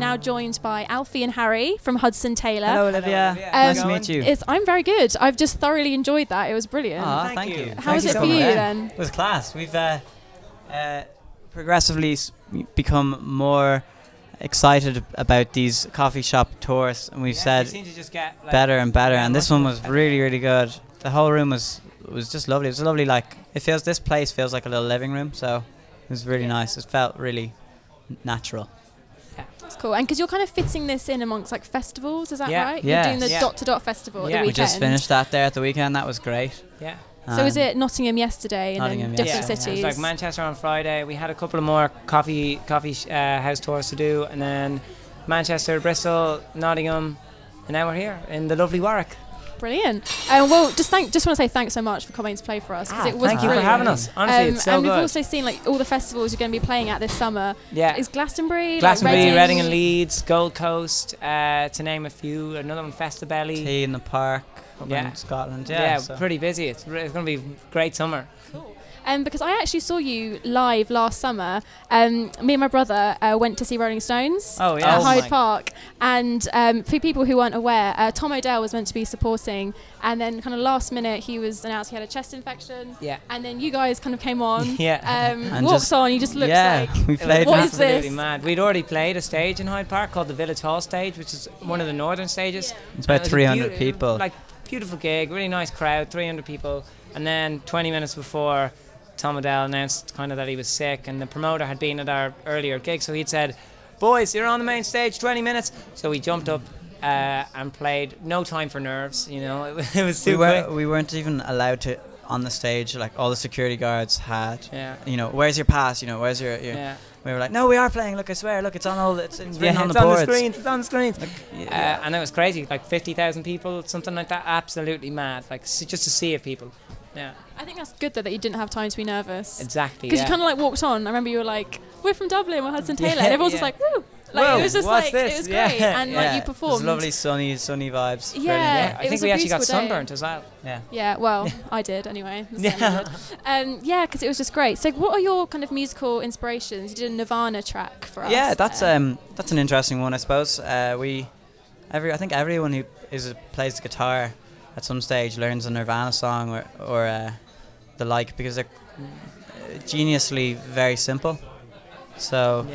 now joined by Alfie and Harry from Hudson Taylor. Hello, Olivia. Nice to meet you. I'm very good. I've just thoroughly enjoyed that. It was brilliant. Thank you. How was it for you then? It was class. We've progressively become more excited about these coffee shop tours, and we've said we seem to just get better and better, and this one was really, really good. The whole room was just lovely. It was lovely, this place feels like a little living room, so it was really nice. It felt really natural. That's cool. And because you're kind of fitting this in amongst like festivals, is that right? Yeah. You're doing the Dot to Dot festival at the weekend. We just finished that there at the weekend. That was great. Yeah. So is it Nottingham yesterday and then different cities? It was like Manchester on Friday. We had a couple of more coffee house tours to do, and then Manchester, Bristol, Nottingham, and now we're here in the lovely Warwick. Brilliant. Well, just want to say thanks so much for coming to play for us, because it was thank you for having us. Honestly, it's so and good. we've also seen like all the festivals you're going to be playing at this summer. Yeah. Is Glastonbury, Reading and Leeds, Gold Coast, to name a few. Another one, Festabelly. Tea in the Park. In Scotland. So pretty busy. It's going to be a great summer. Cool. Because I actually saw you live last summer. Me and my brother went to see Rolling Stones at Hyde Park. And for people who weren't aware, Tom Odell was meant to be supporting, and then kind of last minute he was announced he had a chest infection. Yeah. And then you guys kind of came on. Yeah. Walks on. You just looked like, we played what is this? Absolutely mad. We'd already played a stage in Hyde Park called the Village Hall stage, which is one of the northern stages. It's about 300 people. Beautiful gig, really nice crowd, 300 people, and then 20 minutes before, Tom Odell announced kind of that he was sick, and the promoter had been at our earlier gig, so he'd said, boys, you're on the main stage, 20 minutes. So we jumped up and played. No time for nerves, you know. It was too quick. We weren't even allowed to on the stage. Like, all the security guards had, you know, where's your pass, you know, where's your we were like, no, we are playing, look, I swear, look, it's on all, it's written on the boards. It's on the screens. And it was crazy, like 50,000 people, something like that, absolutely mad, like just to see it, people. Yeah. I think that's good that you didn't have time to be nervous. Exactly. Because you kind of like walked on. I remember you were like, we're from Dublin, we're Hudson Taylor. And everyone was like, woo. Like, whoa, it was just like, it was great. And like you performed. It was lovely, sunny vibes. Yeah. I think we actually got sunburnt as well. Yeah, well, I did anyway. Because it was just great. So what are your kind of musical inspirations? You did a Nirvana track for us. Yeah, that's an interesting one, I suppose. I think everyone who plays the guitar at some stage learns a Nirvana song or the like, because they're geniusly very simple. So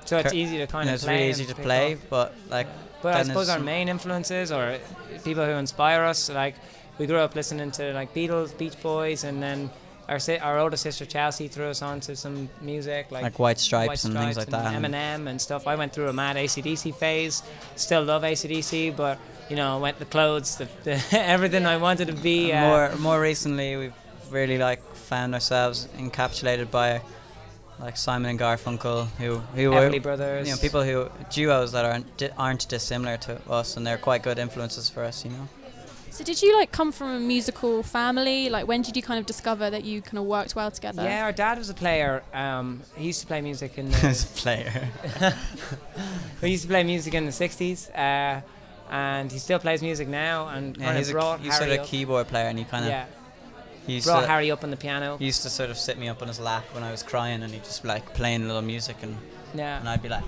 so it's easy to kind of it's play. Really easy to play, but like. But I suppose our main influences or people who inspire us, like we grew up listening to like Beatles, Beach Boys, and then our older sister Chelsea threw us on to some music like White Stripes and things like that, Eminem and stuff. I went through a mad AC/DC phase. Still love AC/DC, but you know, went the clothes, the everything I wanted to be. More recently, we've really like found ourselves encapsulated by like Simon and Garfunkel, who Everly Brothers, you know, people who duos that aren't dissimilar to us, and they're quite good influences for us, you know. So did you like come from a musical family? Like, when did you kind of discover that you kind of worked well together? Yeah, our dad was a player. He used to play music in the he used to play music in the 60s, and he still plays music now, and he's sort of a keyboard player, and he kind of he brought Harry up on the piano. He used to sort of sit me up on his lap when I was crying, and he'd just be like playing a little music, and I'd be like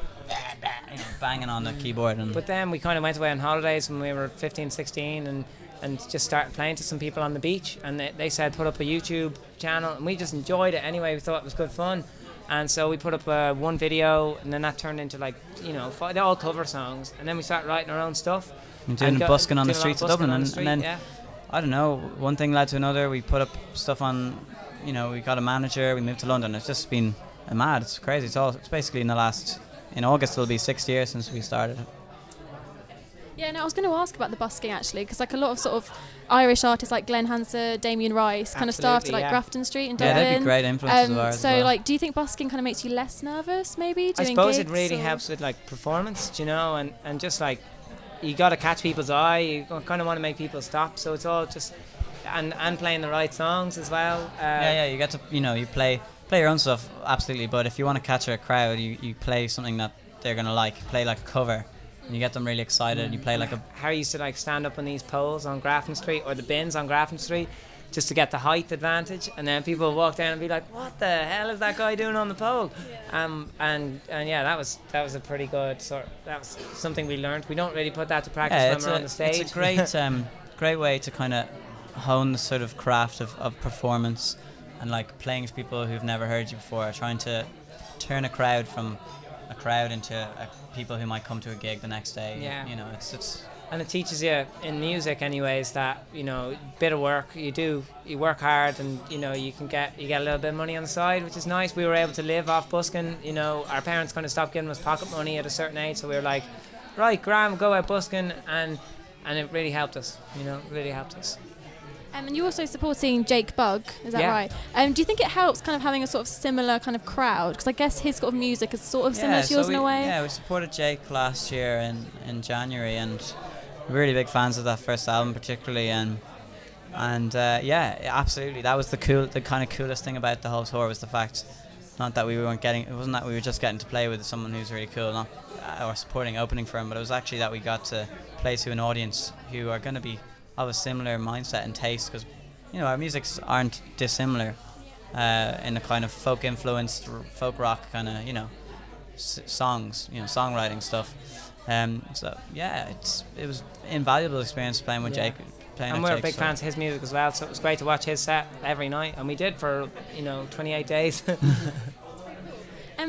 banging on the keyboard. But then we kind of went away on holidays when we were 15, 16, and just started playing to some people on the beach, and they said put up a YouTube channel, and we just enjoyed it anyway. We thought it was good fun, and so we put up one video, and then that turned into like, you know, they're all cover songs, and then we started writing our own stuff and doing busking on the streets of Dublin, and then I don't know, one thing led to another. We put up stuff on, you know, we got a manager, we moved to London. It's just been mad, it's crazy. It's basically in August it'll be 6 years since we started. Yeah, no, I was going to ask about the busking actually, because like a lot of sort of Irish artists like Glenn Hanser, Damien Rice kind of started like Grafton Street in Dublin. Yeah, they'd be great influences of ours. So like, do you think busking kind of makes you less nervous maybe doing gigs? I suppose it really helps with like performance, you know, and just like you got to catch people's eye, you kind of want to make people stop, so it's all just and playing the right songs as well. You get to, you know, you play your own stuff, absolutely, but if you want to catch a crowd, you play something that they're going to like, play like a cover. And you get them really excited. You play like a... Harry used to like stand up on these poles on Grafton Street, or the bins on Grafton Street, just to get the height advantage, and then people would walk down and be like, what the hell is that guy doing on the pole? And yeah, that was a pretty good that was something we learned. We don't really put that to practice when we're on the stage. It's a great great way to kind of hone the sort of craft of performance, and like playing to people who've never heard you before, trying to turn a crowd into people who might come to a gig the next day. Yeah. You know, it's and it teaches you in music anyways that, you know, bit of work you work hard, and you know you get a little bit of money on the side, which is nice. We were able to live off busking. You know, our parents kind of stopped giving us pocket money at a certain age, so we were like, right, Graham, go out busking, and it really helped us. You know, it really helped us. And you're also supporting Jake Bugg, is that right? Do you think it helps kind of having a sort of similar kind of crowd? Because I guess his sort of music is sort of similar to yours in a way. Yeah, we supported Jake last year in January, and we're really big fans of that first album particularly, and yeah, absolutely. That was the kind of coolest thing about the whole tour, was the fact it wasn't that we were just getting to play with someone who's really cool, or supporting opening for him, but it was actually that we got to play to an audience who are going to be of a similar mindset and taste, because you know our musics aren't dissimilar in a kind of folk influenced folk rock kind of, you know, songs, you know, songwriting stuff. So yeah, it was invaluable experience playing with Jake. And we're big fans of his music as well, so it was great to watch his set every night, and we did for 28 days.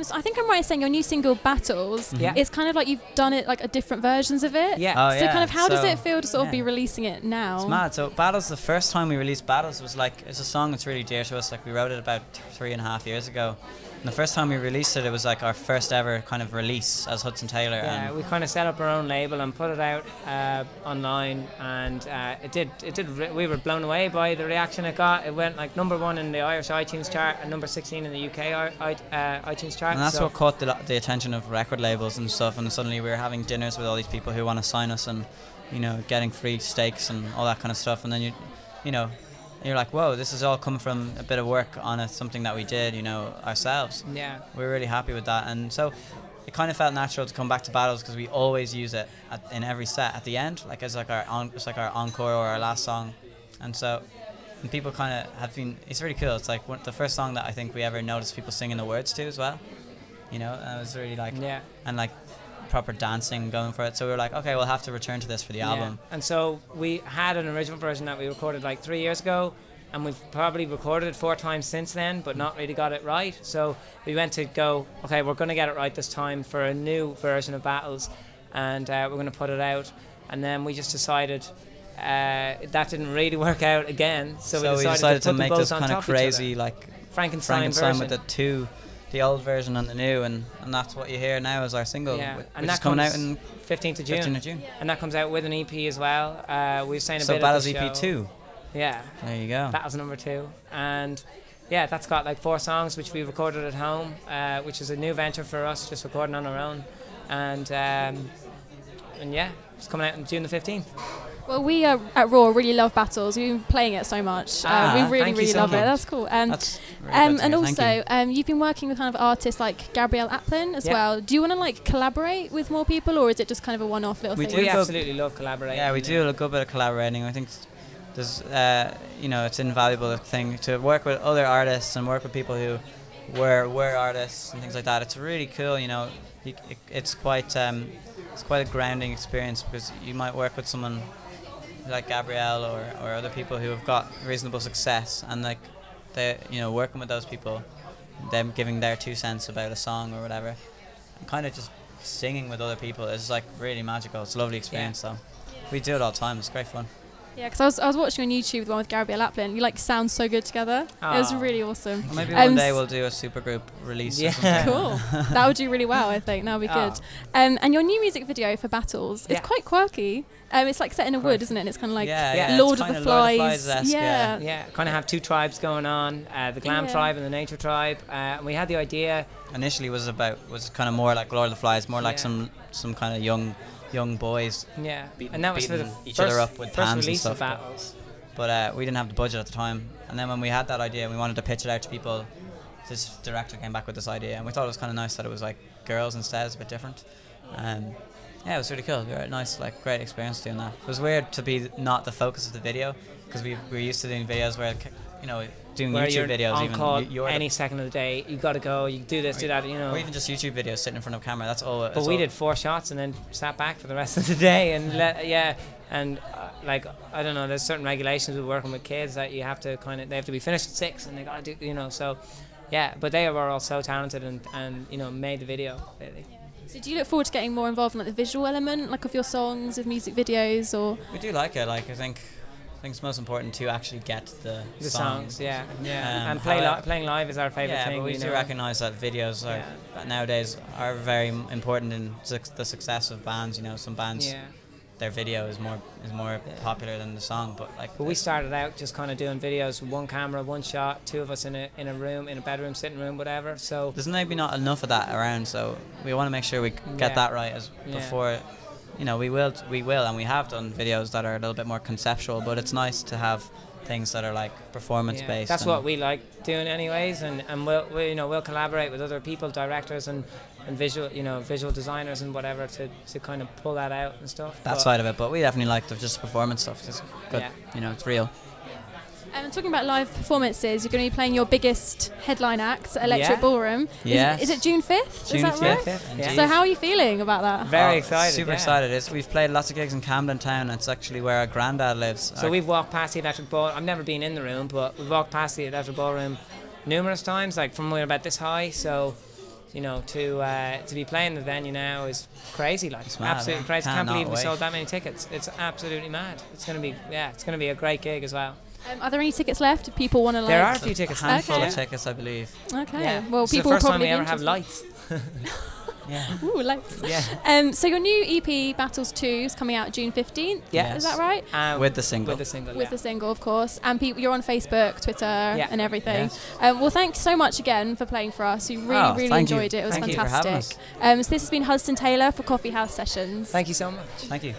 So I think I'm right in saying your new single Battles, it's kind of like you've done it like a different versions of it. Yeah. So kind of how does it feel to sort of be releasing it now? It's mad. So Battles, the first time we released Battles was like, it's a song that's really dear to us. Like we wrote it about 3.5 years ago. And the first time we released it, it was like our first ever kind of release as Hudson Taylor. Yeah, we kind of set up our own label and put it out online, and we were blown away by the reaction it got. It went like #1 in the Irish iTunes chart and number 16 in the UK iTunes chart. And that's what caught the attention of record labels and stuff. And suddenly we were having dinners with all these people who want to sign us, and you know, getting free steaks and all that kind of stuff. And then you know. You're like, whoa, this is all coming from a bit of work on something that we did, you know, ourselves. Yeah. We're really happy with that. And so it kind of felt natural to come back to Battles, because we always use it in every set at the end, like as like our encore or our last song. And so people kind of have been, it's really cool. It's like the first song that I think we ever noticed people singing the words to as well. You know, and it was really like, and like proper dancing going for it. So we were like, okay, we'll have to return to this for the album. And so we had an original version that we recorded like 3 years ago, and we've probably recorded it 4 times since then, but not really got it right. So we went to go, okay, we're going to get it right this time for a new version of Battles, and we're going to put it out. And then we just decided that didn't really work out again, so we decided to make this kind of crazy like Frankenstein version with the old version and the new, and that's what you hear now as our single, and that's coming out in 15th of June. And that comes out with an EP as well. We were saying a bit Battles of the EP 2. Yeah. There you go. Battles number 2, and yeah, that's got like 4 songs which we recorded at home, which is a new venture for us, just recording on our own, and yeah, it's coming out on June the 15th. Well, we at Raw really love Battles. We've been playing it so much. We really love it. That's cool. That's really good and also, you've been working with kind of artists like Gabrielle Aplin as well. Do you want to like collaborate with more people, or is it just kind of a one-off little thing? We absolutely love collaborating. Yeah, we do a good bit of collaborating. I think there's, it's an invaluable thing to work with other artists and work with people who were artists and things like that. It's really cool. You know, it's quite a grounding experience, because you might work with someone like Gabrielle or other people who have got reasonable success, and like they, you know, working with those people, them giving their 2 cents about a song or whatever, and kind of just singing with other people is like really magical. It's a lovely experience. So we do it all the time. It's great fun. Yeah, because I was watching on YouTube the one with Gabrielle Aplin. You like sound so good together. It was really awesome. Well, maybe one day we'll do a supergroup release. Yeah, cool. That would do really well. I think that would be good. And your new music video for Battles is quite quirky. It's like set in a wood, isn't it? And it's kind of like Lord of the Flies. Yeah. Kind of have 2 tribes going on, the glam tribe and the nature tribe. And we had the idea. Initially was kind of more like Lord of the Flies, more like some kind of young boys. Yeah, and that was for the each other up with pans and stuff. Battles. But we didn't have the budget at the time, and then when we had that idea, we wanted to pitch it out to people. This director came back with this idea, and we thought it was kind of nice that it was like girls instead. It's a bit different. Yeah, it was really cool. Nice, like great experience doing that. It was weird to be not the focus of the video because we're used to doing videos where, you know, doing where YouTube videos on even call you're any second of the day. You got to go. You do this, do that. You know. Or even just YouTube videos sitting in front of camera. That's all. But we did 4 shots and then sat back for the rest of the day and and like I don't know. There's certain regulations with working with kids that you have to they have to be finished at 6 and they got to do, you know. So yeah, but they were all so talented and you know made the video really. So do you look forward to getting more involved in like the visual element, like of your songs, of music videos, or? We do like it. Like I think it's most important to actually get the songs. Yeah. And playing live is our favourite thing. Yeah, but we do recognise that videos nowadays are very important in the success of bands. You know, some bands. Yeah. Their video is more popular than the song, but we started out just kind of doing videos with one camera, one shot, 2 of us in a room, in a bedroom, sitting room, whatever. So there's maybe not enough of that around, so we want to make sure we get that right before. You know, we will, and we have done videos that are a little bit more conceptual, but it's nice to have things that are like performance based. That's what we like doing, anyways, and we'll collaborate with other people, directors and visual designers and whatever to kind of pull that out and stuff. That side of it, but we definitely like the just performance stuff. It's good, you know, it's real. And talking about live performances, you're going to be playing your biggest headline act at Electric Ballroom. Is it June 5th? June 5th. Yeah. So how are you feeling about that? Very excited. Super excited. We've played lots of gigs in Camden Town. It's actually where our granddad lives. So we've walked past the Electric Ballroom. I've never been in the room, but we've walked past the Electric Ballroom numerous times, like from when we're about this high. So, you know, to be playing the venue now is crazy. Like it's absolutely crazy. I can't believe we sold that many tickets. It's absolutely mad. It's going to be a great gig as well. Are there any tickets left if people want to There are a few tickets. A handful of tickets, I believe. Okay. Yeah. Well, it's people the first probably time we ever have lights. Yeah. Ooh, lights. Yeah. So your new EP, Battles 2, is coming out June 15th. Yeah. Is that right? With the single. With the single, of course. And you're on Facebook, Twitter, and everything. Yes. Well, thanks so much again for playing for us. We really enjoyed it. It was fantastic. Thank you for having us. So this has been Hudson Taylor for Coffee House Sessions. Thank you so much. Thank you.